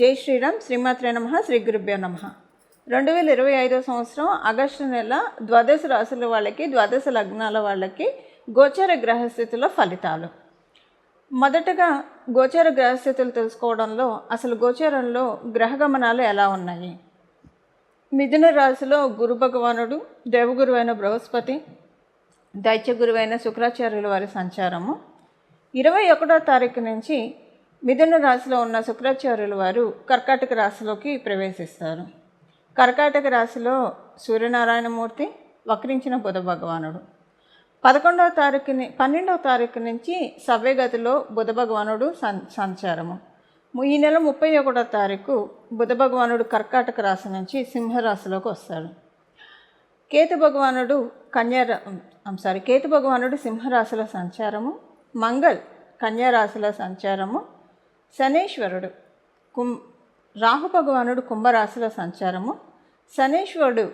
జై శ్రీరామ్. శ్రీమాత్రే నమః. శ్రీ గురుభ్యో నమః. 2025 సంవత్సరం ఆగస్టు నెల ద్వాదశ రాశుల వాళ్ళకి, ద్వాదశ లగ్నాల వాళ్ళకి గోచర గ్రహస్థితుల ఫలితాలు. మొదటగా గోచర గ్రహస్థితులు తెలుసుకోవడంలో అసలు గోచరంలో గ్రహగమనాలు ఎలా ఉన్నాయి. మిథున రాశిలో గురు భగవానుడు, దేవగురువైన బృహస్పతి, దైత్య గురువైన శుక్రాచార్యుల వారి సంచారము. 21వ తారీఖు నుంచి మిథున రాశిలో ఉన్న శుక్రాచార్యుల వారు కర్కాటక రాశిలోకి ప్రవేశిస్తారు. కర్కాటక రాశిలో సూర్యనారాయణమూర్తి, వక్రించిన బుధ భగవానుడు. 12వ తారీఖు నుంచి సవ్యగతిలో బుధ భగవానుడు సంచారము. ఈ నెల 31వ తారీఖు బుధ భగవానుడు కర్కాటక రాశి నుంచి సింహరాశిలోకి వస్తాడు. కేతు భగవానుడు సింహరాశిలో సంచారము. మంగళ్ కన్యారాశిలో సంచారము. శనేశ్వరుడు రాహు భగవానుడు కుంభరాశిలో సంచారము. శనేశ్వరుడు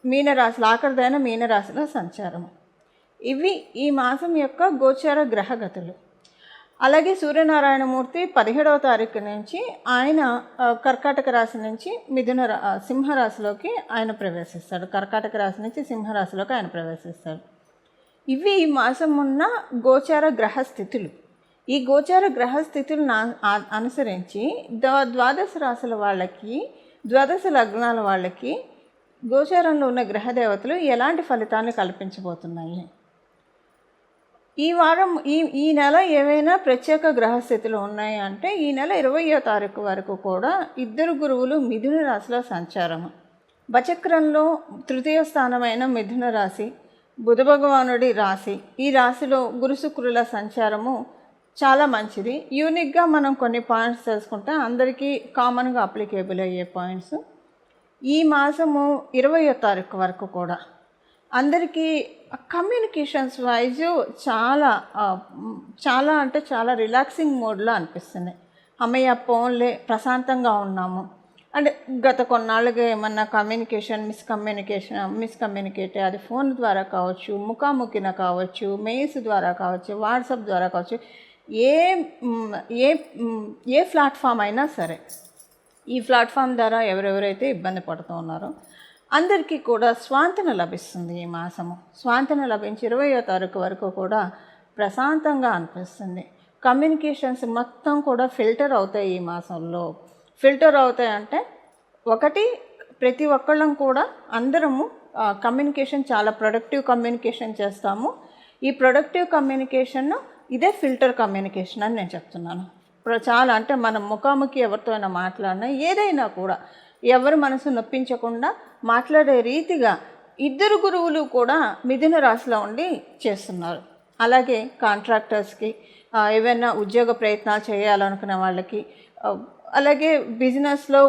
మీనరాశిలో ఆఖరిదైన మీనరాశిలో సంచారము. ఇవి ఈ మాసం యొక్క గోచార గ్రహగతులు. అలాగే సూర్యనారాయణమూర్తి 17వ తారీఖు నుంచి ఆయన కర్కాటక రాశి నుంచి సింహరాశిలోకి ఆయన ప్రవేశిస్తాడు. కర్కాటక రాశి నుంచి సింహరాశిలోకి ఆయన ప్రవేశిస్తాడు. ఇవి ఈ మాసం ఉన్న గోచార గ్రహస్థితులు. ఈ గోచార గ్రహస్థితులను అనుసరించి ద్వాదశ రాశుల వాళ్ళకి, ద్వాదశ లగ్నాల వాళ్ళకి గోచారంలో ఉన్న గ్రహదేవతలు ఎలాంటి ఫలితాన్ని కల్పించబోతున్నాయి. ఈ వారం ఈ నెల ఏవైనా ప్రత్యేక గ్రహస్థితులు ఉన్నాయి అంటే ఈ నెల 20వ తారీఖు వరకు కూడా 2 గురువులు మిథున రాశిలో సంచారము. వచక్రంలో 3వ స్థానమైన మిథున రాశి బుధ భగవానుడి రాశి. ఈ రాశిలో గురు శుక్రుల సంచారము చాలా మంచిది. యూనిక్గా మనం కొన్ని పాయింట్స్ తెలుసుకుంటే అందరికీ కామన్గా అప్లికేబుల్ అయ్యే పాయింట్స్. ఈ మాసము 20వ తారీఖు వరకు కూడా అందరికీ కమ్యూనికేషన్స్ వైజ్ చాలా రిలాక్సింగ్ మోడ్లో అనిపిస్తుంది. అమ్మయ్య పోన్లే ప్రశాంతంగా ఉన్నాము అంటే గత కొన్నాళ్ళుగా ఏమన్నా మిస్కమ్యూనికేట్ అది ఫోన్ ద్వారా కావచ్చు, ముఖాముఖిన కావచ్చు, మెయిల్స్ ద్వారా కావచ్చు, వాట్సాప్ ద్వారా కావచ్చు, ఏ ప్లాట్ఫామ్ అయినా సరే ఈ ప్లాట్ఫామ్ ద్వారా ఎవరెవరైతే ఇబ్బంది పడుతూ ఉన్నారో అందరికీ కూడా స్వాంతన లభిస్తుంది. ఈ మాసము స్వాంతన లభించి 20వ తారీఖు వరకు కూడా ప్రశాంతంగా అనిపిస్తుంది. కమ్యూనికేషన్స్ మొత్తం కూడా ఫిల్టర్ అవుతాయి. ఈ మాసంలో ఫిల్టర్ అవుతాయి అంటే ఒకటి, ప్రతి ఒక్కళ్ళం కూడా అందరము కమ్యూనికేషన్ చాలా ప్రొడక్టివ్ కమ్యూనికేషన్ చేస్తాము. ఈ ప్రొడక్టివ్ కమ్యూనికేషన్ ఇదే ఫిల్టర్ కమ్యూనికేషన్ అని నేను చెప్తున్నాను. చాలా అంటే మనం ముఖాముఖి ఎవరితో అయినా మాట్లాడినా ఏదైనా కూడా ఎవరి మనసు నొప్పించకుండా మాట్లాడే రీతిగా 2 గురువులు కూడా మిథున రాశిలో ఉండి చేస్తున్నారు. అలాగే కాంట్రాక్టర్స్కి, ఏవైనా ఉద్యోగ ప్రయత్నాలు చేయాలనుకునే వాళ్ళకి, అలాగే బిజినెస్లో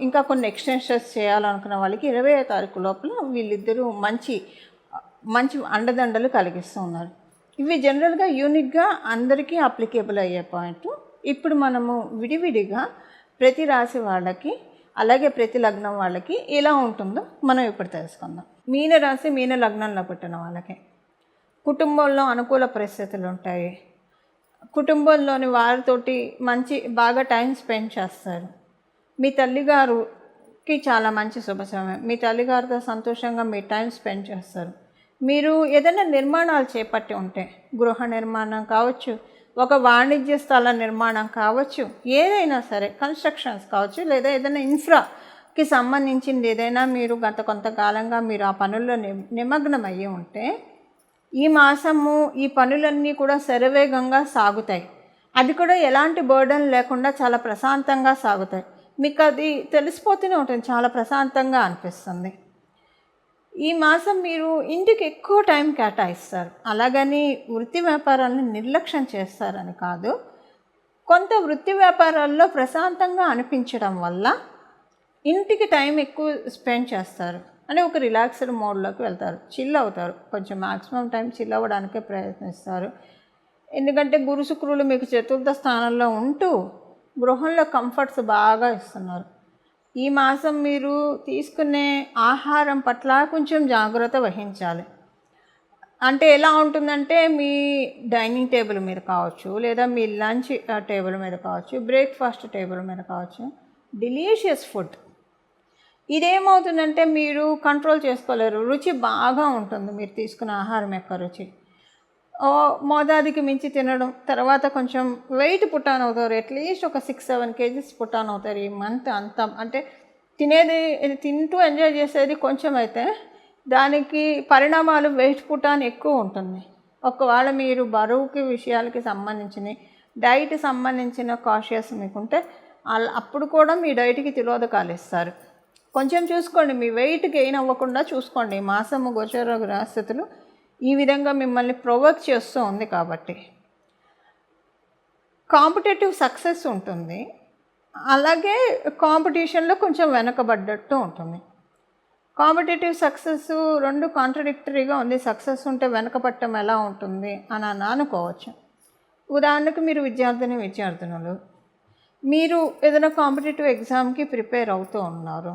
ఇంకా కొన్ని ఎక్స్టెన్షన్స్ చేయాలనుకున్న వాళ్ళకి 20వ తారీఖు లోపల వీళ్ళిద్దరూ మంచి అండదండలు కలిగిస్తూ ఉన్నారు. ఇవి జనరల్గా యూనిక్గా అందరికీ అప్లికేబుల్ అయ్యే పాయింట్. ఇప్పుడు మనము విడివిడిగా ప్రతి రాశి వాళ్ళకి అలాగే ప్రతి లగ్నం వాళ్ళకి ఎలా ఉంటుందో మనం ఇప్పుడు తెలుసుకుందాం. మీన రాశి మీన లగ్నంలో పుట్టిన వాళ్ళకి కుటుంబంలో అనుకూల పరిస్థితులు ఉంటాయి. కుటుంబంలోని వారితోటి బాగా టైం స్పెండ్ చేస్తారు. మీ తల్లిగారికి చాలా మంచి శుభ సమయం. మీ తల్లిగారితో సంతోషంగా మీ టైం స్పెండ్ చేస్తారు. మీరు ఏదైనా నిర్మాణాలు చేపట్టి ఉంటే, గృహ నిర్మాణం కావచ్చు, ఒక వాణిజ్య స్థల నిర్మాణం కావచ్చు, ఏదైనా సరే కన్స్ట్రక్షన్స్ కావచ్చు, లేదా ఏదైనా ఇన్ఫ్రాకి సంబంధించింది ఏదైనా మీరు గత కొంతకాలంగా మీరు ఆ పనుల్లో నిమగ్నం అయ్యి ఉంటే ఈ మాసము ఈ పనులన్నీ కూడా శరవేగంగా సాగుతాయి. అది కూడా ఎలాంటి బర్డన్ లేకుండా చాలా ప్రశాంతంగా సాగుతాయి. మీకు అది తెలిసిపోతూనే ఉంటుంది, చాలా ప్రశాంతంగా అనిపిస్తుంది. ఈ మాసం మీరు ఇంటికి ఎక్కువ టైం కేటాయిస్తారు. అలాగని వృత్తి వ్యాపారాలను నిర్లక్ష్యం చేస్తారని కాదు. కొంత వృత్తి వ్యాపారాల్లో ప్రశాంతంగా అనిపించడం వల్ల ఇంటికి టైం ఎక్కువ స్పెండ్ చేస్తారు అని ఒక రిలాక్స్డ్ మోడ్లోకి వెళ్తారు, చిల్ అవుతారు. కొంచెం మ్యాక్సిమం టైం చిల్ అవ్వడానికే ప్రయత్నిస్తారు. ఎందుకంటే గురు శుక్రులు మీకు 4వ స్థానంలో ఉంటూ గృహంలో కంఫర్ట్స్ బాగా ఇస్తున్నారు. ఈ మాసం మీరు తీసుకునే ఆహారం పట్ల కొంచెం జాగ్రత్త వహించాలి. అంటే ఎలా ఉంటుందంటే మీ డైనింగ్ టేబుల్ మీద కావచ్చు, లేదా మీ లంచ్ టేబుల్ మీద కావచ్చు, బ్రేక్ఫాస్ట్ టేబుల్ మీద కావచ్చు, డెలీషియస్ ఫుడ్. ఇదేమవుతుందంటే మీరు కంట్రోల్ చేసుకోలేరు. రుచి బాగా ఉంటుంది, మీరు తీసుకున్న ఆహారం యొక్క రుచి. మోతాదుకి మించి తినడం, తర్వాత కొంచెం వెయిట్ పుట్టాన్ అవుతారు. అట్లీస్ట్ ఒక 6-7 కేజీస్ పుట్టాన్ అవుతారు ఈ మంత్ అంతా. అంటే తింటూ ఎంజాయ్ చేసేది కొంచెం అయితే దానికి పరిణామాలు వెయిట్ పుట్టాన్ ఎక్కువ ఉంటుంది. ఒకవేళ మీరు బరువుకి విషయాలకి సంబంధించిన డైట్ సంబంధించిన కాషియస్ మీకుంటే అప్పుడు కూడా మీ డైట్కి తిలోదకాలు ఇస్తారు. కొంచెం చూసుకోండి, మీ వెయిట్ గెయిన్ అవ్వకుండా చూసుకోండి. మాసము గోచర గ్రహస్థితులు ఈ విధంగా మిమ్మల్ని ప్రొవోక్ చేస్తూ ఉంది కాబట్టి కాంపిటేటివ్ సక్సెస్ ఉంటుంది. అలాగే కాంపిటీషన్లో కొంచెం వెనకబడ్డట్టు ఉంటుంది. కాంపిటేటివ్ సక్సెస్ రెండు కాంట్రడిక్టరీగా ఉంది. సక్సెస్ ఉంటే వెనకపట్టం ఎలా ఉంటుంది అని అనుకోవచ్చు. ఉదాహరణకు మీరు విద్యార్థినులు, మీరు ఏదైనా కాంపిటేటివ్ ఎగ్జామ్కి ప్రిపేర్ అవుతూ ఉన్నారు.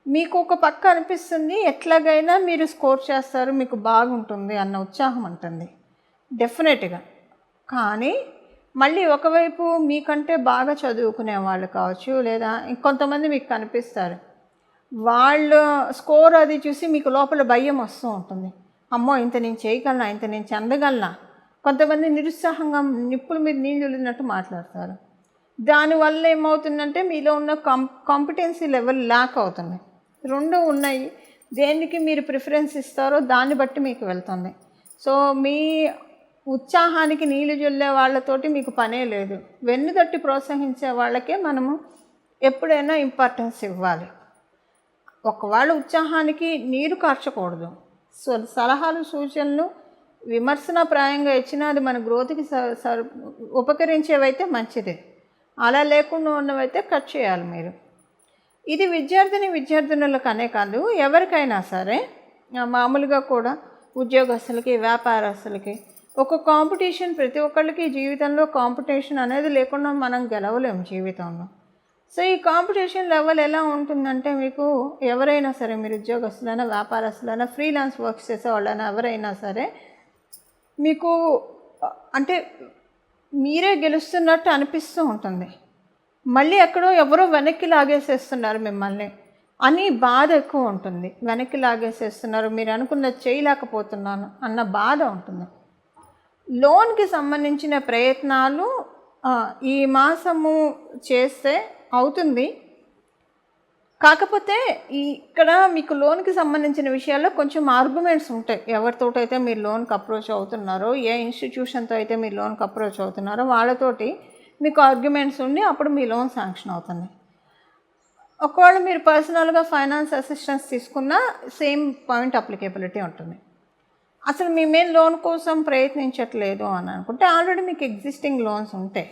మీకు ఒక పక్క అనిపిస్తుంది ఎట్లాగైనా మీరు స్కోర్ చేస్తారు, మీకు బాగుంటుంది అన్న ఉత్సాహం ఉంటుంది డెఫినెట్గా. కానీ మళ్ళీ ఒకవైపు మీకంటే బాగా చదువుకునే వాళ్ళు కావచ్చు, లేదా ఇంకొంతమంది మీకు కనిపిస్తారు. వాళ్ళ స్కోర్ అది చూసి మీకు లోపల భయం వస్తూ ఉంటుంది. అమ్మో, ఇంత నేను చేయగలనా, ఇంత నేను చెందగలనా. కొంతమంది నిరుత్సాహంగా నిప్పుల మీద నీళ్ళు వదిలినట్టు మాట్లాడతారు. దానివల్ల ఏమవుతుందంటే మీలో ఉన్న కాంపిటెన్సీ లెవెల్ ల్యాక్ అవుతుంది. రెండు ఉన్నాయి. దేనికి మీరు ప్రిఫరెన్స్ ఇస్తారో దాన్ని బట్టి మీకు వెళ్తుంది. సో మీ ఉత్సాహానికి నీళ్ళు జల్లే వాళ్ళతోటి మీకు పనే లేదు. వెన్నుదట్టి ప్రోత్సహించే వాళ్ళకే మనము ఎప్పుడైనా ఇంపార్టెన్స్ ఇవ్వాలి. ఒకవేళ ఉత్సాహానికి నీరు కార్చకూడదు. సో సలహాలు సూచనలు విమర్శనాప్రాయంగా ఇచ్చినా అది మన గ్రోత్కి ఉపకరించేవైతే మంచిదే. అలా లేకుండా ఉన్నవైతే కట్ చేయాలి మీరు. ఇది విద్యార్థినులకు అనే కాదు, ఎవరికైనా సరే, మామూలుగా కూడా ఉద్యోగస్తులకి, వ్యాపారస్తులకి ఒక కాంపిటీషన్. ప్రతి ఒక్కళ్ళకి జీవితంలో కాంపిటీషన్ అనేది లేకుండా మనం గెలవలేము జీవితంలో. సో ఈ కాంపిటీషన్ లెవెల్ ఎలా ఉంటుందంటే మీకు ఎవరైనా సరే, మీరు ఉద్యోగస్తులైనా, వ్యాపారస్తులైనా, ఫ్రీలాన్స్ వర్క్స్ చేసేవాళ్ళైనా ఎవరైనా సరే, మీకు అంటే మీరే గెలుస్తున్నట్టు అనిపిస్తూ ఉంటుంది. మళ్ళీ ఎక్కడో ఎవరో వెనక్కి లాగేసేస్తున్నారు మిమ్మల్ని అని బాధ ఎక్కువ ఉంటుంది. వెనక్కి లాగేసేస్తున్నారు, మీరు అనుకున్నది చేయలేకపోతున్నాను అన్న బాధ ఉంటుంది. లోన్కి సంబంధించిన ప్రయత్నాలు ఈ మాసము చేస్తే అవుతుంది. కాకపోతే ఇక్కడ మీకు లోన్కి సంబంధించిన విషయాల్లో కొంచెం ఆర్గ్యుమెంట్స్ ఉంటాయి. ఎవరితోటైతే మీరు లోన్కి అప్రోచ్ అవుతున్నారో, ఏ ఇన్స్టిట్యూషన్తో అయితే మీరు లోన్కి అప్రోచ్ అవుతున్నారో వాళ్ళతోటి మీకు ఆర్గ్యుమెంట్స్ ఉండి అప్పుడు మీ లోన్ శాంక్షన్ అవుతుంది. ఒకవేళ మీరు పర్సనల్గా ఫైనాన్స్ అసిస్టెన్స్ తీసుకున్నా సేమ్ పాయింట్ అప్లికేబిలిటీ ఉంటుంది. అసలు మీ మెయిన్ లోన్ కోసం ప్రయత్నించట్లేదు అని అనుకుంటే ఆల్రెడీ మీకు ఎగ్జిస్టింగ్ లోన్స్ ఉంటాయి.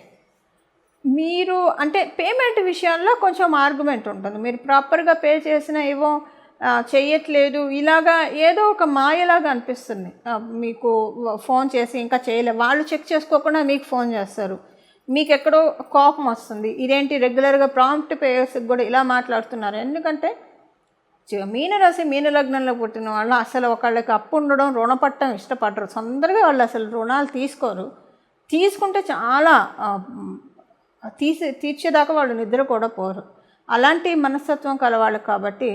మీరు అంటే పేమెంట్ విషయాల్లో కొంచెం ఆర్గ్యుమెంట్ ఉంటుంది. మీరు ప్రాపర్గా పే చేసిన ఏవో చెయ్యట్లేదు, ఇలాగా ఏదో ఒక మాయలాగా అనిపిస్తుంది. మీకు ఫోన్ చేసి ఇంకా చేయలేదు, వాళ్ళు చెక్ చేసుకోకుండా మీకు ఫోన్ చేస్తారు. మీకు ఎక్కడో కోపం వస్తుంది, ఇదేంటి రెగ్యులర్గా ప్రాంప్ట్ పేయర్స్కి కూడా ఇలా మాట్లాడుతున్నారు. ఎందుకంటే మీనరాశి, మీనలగ్నంలో పుట్టిన వాళ్ళు అసలు ఒకళ్ళకి అప్పు ఉండడం, రుణపట్టడం ఇష్టపడరు. తొందరగా వాళ్ళు అసలు రుణాలు తీసుకోరు. తీసుకుంటే చాలా తీర్చేదాకా వాళ్ళు నిద్ర కూడా పోరు. అలాంటి మనస్తత్వం కలవాళ్ళు కాబట్టి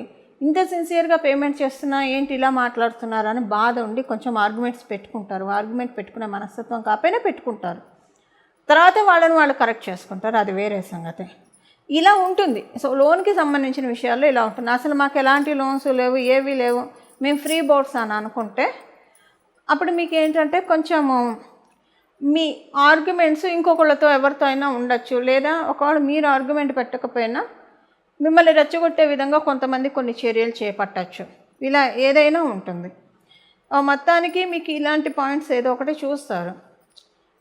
ఇంత సిన్సియర్గా పేమెంట్ చేస్తున్నా ఏంటి ఇలా మాట్లాడుతున్నారని బాధ ఉండి కొంచెం ఆర్గ్యుమెంట్స్ పెట్టుకుంటారు. ఆర్గ్యుమెంట్ పెట్టుకునే మనస్తత్వం కాకపోయినా పెట్టుకుంటారు. తర్వాత వాళ్ళని వాళ్ళు కరెక్ట్ చేసుకుంటారు, అది వేరే సంగతి. ఇలా ఉంటుంది. సో లోన్కి సంబంధించిన విషయాల్లో ఇలా ఉంటుంది. అసలు మాకు ఎలాంటి లోన్స్ లేవు, ఏవి లేవు, మేము ఫ్రీ బోర్డ్స్ అని అనుకుంటే అప్పుడు మీకు ఏంటంటే కొంచెము మీ ఆర్గ్యుమెంట్స్ ఇంకొకళ్ళతో ఎవరితో అయినా ఉండొచ్చు. లేదా ఒకవేళ మీరు ఆర్గ్యుమెంట్ పెట్టకపోయినా మిమ్మల్ని రెచ్చగొట్టే విధంగా కొంతమంది కొన్ని చర్యలు చేపట్టచ్చు. ఇలా ఏదైనా ఉంటుంది. మొత్తానికి మీకు ఇలాంటి పాయింట్స్ ఏదో ఒకటి చూస్తారు.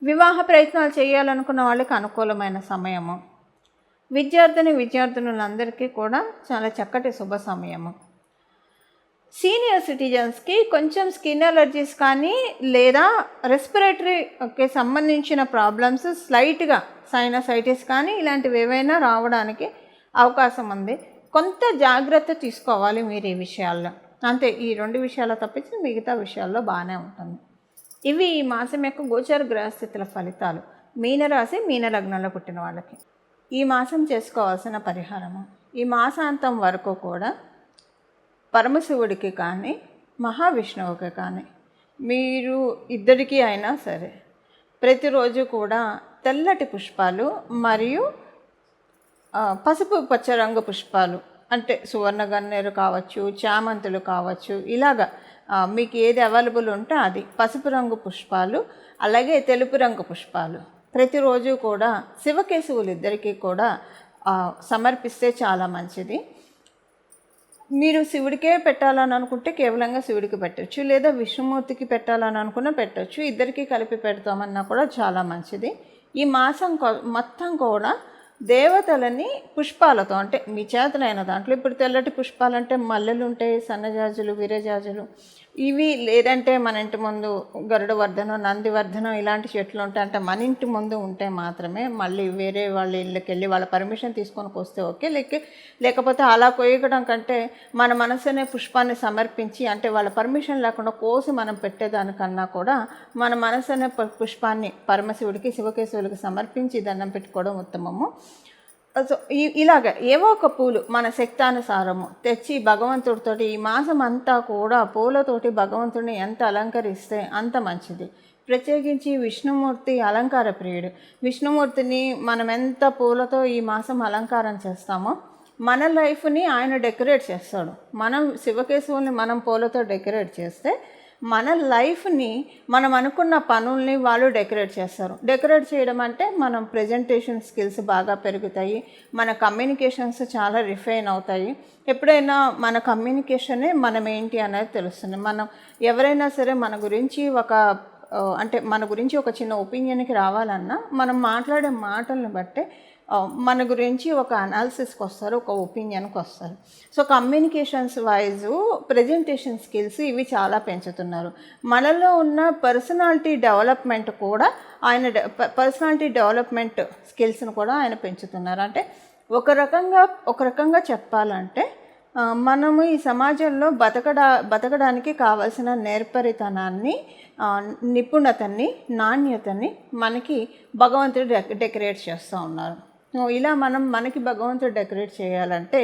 వివాహ ప్రయత్నాలు చేయాలనుకున్న వాళ్ళకి అనుకూలమైన సమయము. విద్యార్థినులందరికీ కూడా చాలా చక్కటి శుభ సమయము. సీనియర్ సిటిజన్స్కి కొంచెం స్కిన్ అలర్జీస్ కానీ లేదా రెస్పిరేటరీకి సంబంధించిన ప్రాబ్లమ్స్, స్లైట్గా సైనసైటిస్ కానీ ఇలాంటివి ఏవైనా రావడానికి అవకాశం ఉంది. కొంత జాగ్రత్త తీసుకోవాలి మీరు ఈ విషయాల్లో. అంతే, ఈ 2 విషయాలు తప్పించి మిగతా విషయాల్లో బాగానే ఉంటుంది. ఇవి ఈ మాసం యొక్క గోచార గ్రహస్థితుల ఫలితాలు మీనరాశి మీన లగ్నంలో పుట్టిన వాళ్ళకి. ఈ మాసం చేసుకోవాల్సిన పరిహారము, ఈ మాసాంతం వరకు కూడా పరమశివుడికి కానీ మహావిష్ణువుకి కానీ మీరు ఇద్దరికీ అయినా సరే ప్రతిరోజు కూడా తెల్లటి పుష్పాలు మరియు పసుపు పచ్చ రంగు పుష్పాలు అంటే సువర్ణ గన్నేరు కావచ్చు, చామంతులు కావచ్చు, ఇలాగా మీకు ఏది అవైలబుల్ ఉంటే అది పసుపు రంగు పుష్పాలు అలాగే తెలుపు రంగు పుష్పాలు ప్రతిరోజు కూడా శివకేశవులు ఇద్దరికీ కూడా సమర్పిస్తే చాలా మంచిది. మీరు శివుడికే పెట్టాలని అనుకుంటే కేవలంగా శివుడికి పెట్టచ్చు, లేదా విష్ణుమూర్తికి పెట్టాలని అనుకున్నా పెట్టచ్చు, ఇద్దరికీ కలిపి పెడతామన్నా కూడా చాలా మంచిది. ఈ మాసం మొత్తం కూడా దేవతలని పుష్పాలతో అంటే మీ చేతనైన దాంట్లో, ఇప్పుడు తెల్లటి పుష్పాలంటే మల్లెలు ఉంటాయి, సన్నజాజులు, విరజాజులు, ఇవి లేదంటే మన ఇంటి ముందు గరుడవర్ధనం, నందివర్ధనం ఇలాంటి చెట్లు ఉంటాయి. అంటే మన ఇంటి ముందు ఉంటే మాత్రమే, మళ్ళీ వేరే వాళ్ళ ఇళ్ళకి వెళ్ళి వాళ్ళ పర్మిషన్ తీసుకొని వస్తే ఓకే, లేకపోతే అలా కోయడం కంటే మన మనసునే పుష్పాన్ని సమర్పించి అంటే వాళ్ళ పర్మిషన్ లేకుండా కోసి మనం పెట్టేదానికన్నా కూడా మన మనసునే పుష్పాన్ని పరమశివుడికి శివకేశవులకి సమర్పించి దండం పెట్టుకోవడం ఉత్తమము. సో ఇలాగ ఏవో ఒక పూలు మన శక్తానుసారము తెచ్చి భగవంతుడితోటి ఈ మాసం అంతా కూడా పూలతోటి భగవంతుడిని ఎంత అలంకరిస్తే అంత మంచిది. ప్రత్యేకించి విష్ణుమూర్తి అలంకార ప్రియుడు. విష్ణుమూర్తిని మనం ఎంత పూలతో ఈ మాసం అలంకారం చేస్తామో మన లైఫ్ని ఆయన డెకరేట్ చేస్తాడు. మనం శివకేశవుల్ని మనం పూలతో డెకరేట్ చేస్తే మన లైఫ్ని మనం అనుకున్న పనుల్ని వాళ్ళు డెకరేట్ చేస్తారు. డెకరేట్ చేయడం అంటే మనం ప్రజెంటేషన్ స్కిల్స్ బాగా పెరుగుతాయి, మన కమ్యూనికేషన్స్ చాలా రిఫైన్ అవుతాయి. ఎప్పుడైనా మన కమ్యూనికేషనే మనం ఏంటి అనేది తెలుస్తుంది. మనం ఎవరైనా సరే మన గురించి మన గురించి ఒక చిన్న ఒపీనియన్కి రావాలన్నా మనం మాట్లాడే మాటలను బట్టే మన గురించి ఒక అనాలిసిస్కి వస్తారు, ఒక ఒపీనియన్కి వస్తారు. So communications wise presentation skills ఇవి చాలా పెంచుతున్నారు. మనలో ఉన్న పర్సనాలిటీ డెవలప్మెంట్ కూడా పర్సనాలిటీ డెవలప్మెంట్ స్కిల్స్ని కూడా ఆయన పెంచుతున్నారు. అంటే ఒక రకంగా చెప్పాలంటే మనము ఈ సమాజంలో బతకడానికి కావాల్సిన నేర్పరితనాన్ని, నిపుణతని, నాణ్యతని మనకి భగవంతుడు డెకరేట్ చేస్తూ ఉన్నారు. ఇలా మనకి భగవంతుడు డెకరేట్ చేయాలంటే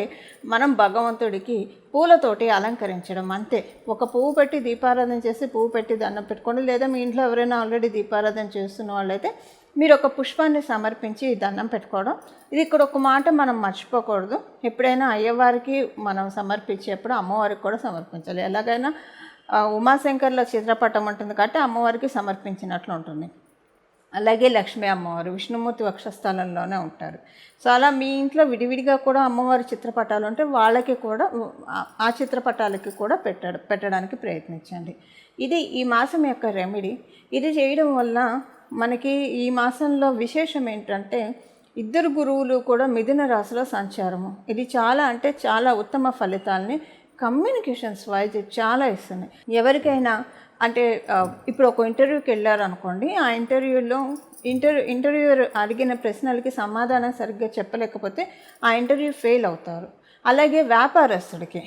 మనం భగవంతుడికి పూలతోటి అలంకరించడం అంతే. ఒక పువ్వు పెట్టి దీపారాధన చేసి పువ్వు పెట్టి దండం పెట్టుకోండి, లేదా మీ ఇంట్లో ఎవరైనా ఆల్రెడీ దీపారాధన చేస్తున్న వాళ్ళైతే మీరు ఒక పుష్పాన్ని సమర్పించి దండం పెట్టుకోవడం. ఇది ఇక్కడ ఒక మాట మనం మర్చిపోకూడదు, ఎప్పుడైనా అయ్యవారికి మనం సమర్పించేప్పుడు అమ్మవారికి కూడా సమర్పించాలి. ఎలాగైనా ఉమాశంకర్ల చిత్రపటం ఉంటుంది కాబట్టి అమ్మవారికి సమర్పించినట్లు ఉంటుంది. అలాగే లక్ష్మీ అమ్మవారు విష్ణుమూర్తి వక్షస్థలంలోనే ఉంటారు. సో అలా మీ ఇంట్లో విడివిడిగా కూడా అమ్మవారి చిత్రపటాలు ఉంటే వాళ్ళకి కూడా ఆ చిత్రపటాలకి కూడా పెట్టడానికి ప్రయత్నించండి. ఇది ఈ మాసం యొక్క రెమెడీ. ఇది చేయడం వల్ల మనకి ఈ మాసంలో విశేషం ఏంటంటే ఇద్దరు గురువులు కూడా మిథున రాశిలో సంచారము. ఇది చాలా ఉత్తమ ఫలితాలని కమ్యూనికేషన్స్ వైజ్ చాలా ఇస్తున్నాయి. ఎవరికైనా అంటే ఇప్పుడు ఒక ఇంటర్వ్యూకి వెళ్ళారనుకోండి, ఆ ఇంటర్వ్యూయర్ అడిగిన ప్రశ్నలకి సమాధానం సరిగ్గా చెప్పలేకపోతే ఆ ఇంటర్వ్యూ ఫెయిల్ అవుతారు. అలాగే వ్యాపారస్తుడికి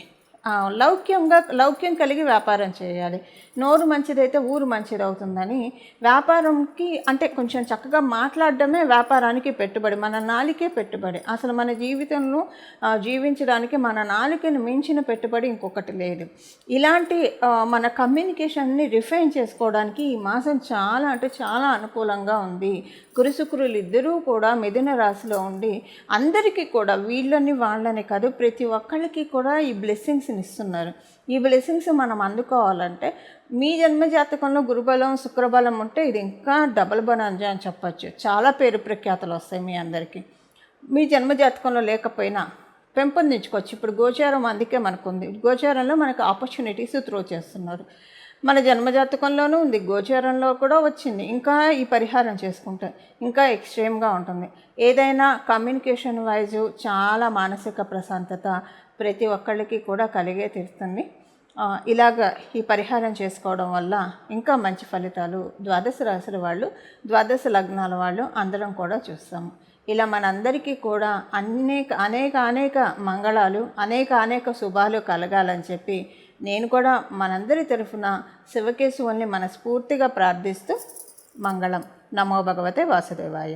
లౌక్యం కలిగి వ్యాపారం చేయాలి. నోరు మంచిదైతే ఊరు మంచిది అవుతుందని వ్యాపారంకి అంటే కొంచెం చక్కగా మాట్లాడడమే వ్యాపారానికి పెట్టుబడి, మన నాలికే పెట్టుబడి. అసలు మన జీవితంలో జీవించడానికి మన నాలికను మించిన పెట్టుబడి ఇంకొకటి లేదు. ఇలాంటి మన కమ్యూనికేషన్ని రిఫైన్ చేసుకోవడానికి ఈ మాసం చాలా అనుకూలంగా ఉంది. గురుశుక్రులు ఇద్దరూ కూడా మిథున రాశిలో ఉండి అందరికీ కూడా వీళ్ళని వాళ్ళని కాదు ప్రతి ఒక్కళ్ళకి కూడా ఈ బ్లెస్సింగ్స్ని ఇస్తున్నారు. ఈ బ్లెస్సింగ్స్ మనం అందుకోవాలంటే మీ జన్మజాతకంలో గురుబలం శుక్రబలం ఉంటే ఇది ఇంకా డబల్ బనాంజా అని చెప్పచ్చు. చాలా పేరు ప్రఖ్యాతలు వస్తాయి మీ అందరికీ. మీ జన్మజాతకంలో లేకపోయినా పెంపొందించుకోవచ్చు. ఇప్పుడు గోచారం అందుకే మనకుంది. గోచారంలో మనకు ఆపర్చునిటీస్ త్రో చేస్తున్నారు. మన జన్మజాతకంలోనూ ఉంది, గోచారంలో కూడా వచ్చింది. ఇంకా ఈ పరిహారం చేసుకుంటే ఇంకా ఎక్స్ట్రీమ్గా ఉంటుంది. ఏదైనా కమ్యూనికేషన్ వైజు చాలా మానసిక ప్రశాంతత ప్రతి ఒక్కళ్ళకి కూడా కలిగే తీరుతుంది. ఇలాగ ఈ పరిహారం చేసుకోవడం వల్ల ఇంకా మంచి ఫలితాలు ద్వాదశ రాశుల వాళ్ళు, ద్వాదశ లగ్నాల వాళ్ళు అందరం కూడా చూస్తాము. ఇలా మనందరికీ కూడా అనేక మంగళాలు, అనేక శుభాలు కలగాలని చెప్పి నేను కూడా మనందరి తరఫున శివకేశవుల్ని మనస్ఫూర్తిగా ప్రార్థిస్తూ మంగళం. నమో భగవతే వాసుదేవాయ.